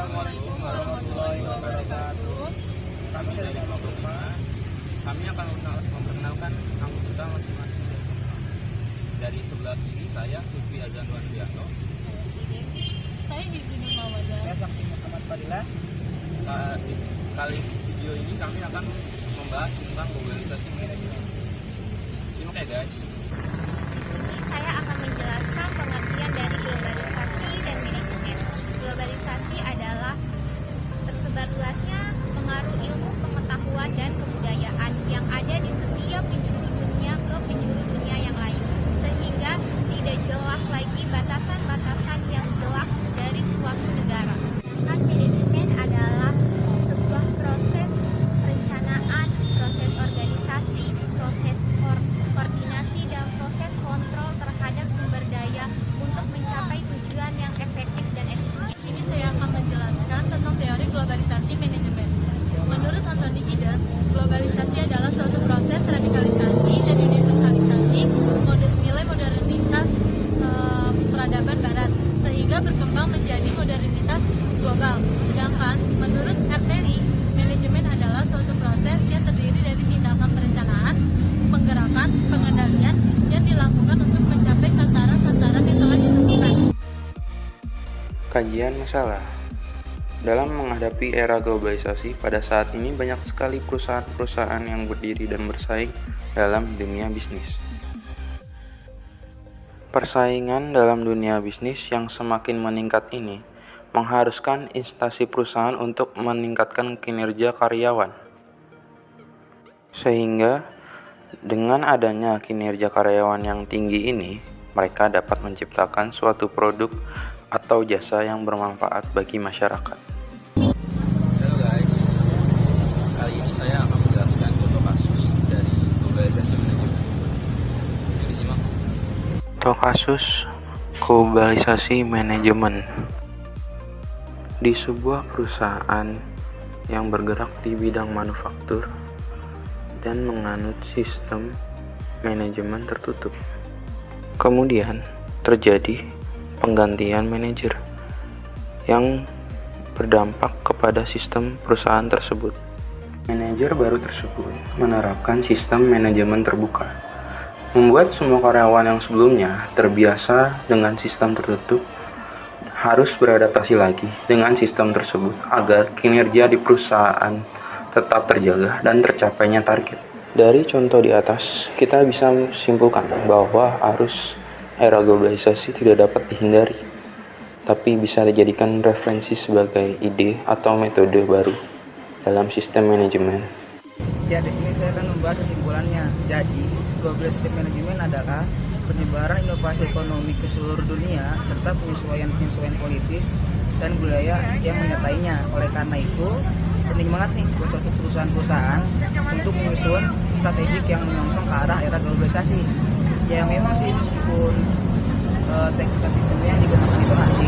Assalamualaikum warahmatullahi wabarakatuh. Kami dari Lima Rumah. Kami akan memperkenalkan anggota masing-masing dari rumah. Dari sebelah kiri saya Lutfi Azan Wandiano. Saya Hifzi Nur Mawadah. Saya Sakti Muhammad Fadilah. Kali video ini kami akan membahas tentang globalisasi manajemen. Simak ya guys. Di sini saya akan menjelaskan pengertian dari globalisasi dan manajemen. Globalisasi adalah tersebar luasnya pengaruh ilmu, pengetahuan, dan kebudayaan yang ada di setiap penjuru dunia ke penjuru dunia yang lain, sehingga tidak jelas lagi batasan-batasan yang jelas dari suatu negara. Sedangkan manajemen adalah sebuah proses perencanaan, proses organisasi, proses koordinasi, dan proses kontrol terhadap sumber daya untuk mencapai tujuan yang efektif dan efisien. Ini saya akan menjelaskan tentang teori globalisasi manajemen. Menurut Anthony Giddens, globalisasi adalah suatu proses radikalisasi dan universalisasi nilai modernitas peradaban barat sehingga berkembang menjadi modernitas global. Sedangkan menurut Arteri, manajemen adalah suatu proses yang terdiri dari tindakan perencanaan, penggerakan, pengendalian yang dilakukan untuk mencapai sasaran-sasaran yang telah ditentukan. Kajian masalah. Dalam menghadapi era globalisasi, pada saat ini banyak sekali perusahaan-perusahaan yang berdiri dan bersaing dalam dunia bisnis. Persaingan dalam dunia bisnis yang semakin meningkat ini mengharuskan instansi perusahaan untuk meningkatkan kinerja karyawan. Sehingga dengan adanya kinerja karyawan yang tinggi ini, mereka dapat menciptakan suatu produk atau jasa yang bermanfaat bagi masyarakat. Halo guys, kali ini saya akan menjelaskan contoh kasus dari globalisasi manajemen. Jadi simak. Contoh kasus globalisasi manajemen. Di sebuah perusahaan yang bergerak di bidang manufaktur dan menganut sistem manajemen tertutup. Kemudian terjadi penggantian manajer yang berdampak kepada sistem perusahaan tersebut. Manajer baru tersebut menerapkan sistem manajemen terbuka, membuat semua karyawan yang sebelumnya terbiasa dengan sistem tertutup harus beradaptasi lagi dengan sistem tersebut agar kinerja di perusahaan tetap terjaga dan tercapainya target. Dari contoh di atas, kita bisa simpulkan bahwa arus era globalisasi tidak dapat dihindari, tapi bisa dijadikan referensi sebagai ide atau metode baru dalam sistem manajemen. Ya, di sini saya akan membahas kesimpulannya. Jadi, globalisasi manajemen adalah penyebaran inovasi ekonomi ke seluruh dunia serta penyesuaian politis dan budaya yang menyertainya. Oleh karena itu, penting banget nih buat suatu perusahaan-perusahaan untuk menyusun strategik yang menyongsong ke arah era globalisasi. Ya memang sih meskipun teknik sistemnya yang digunakan itu asing,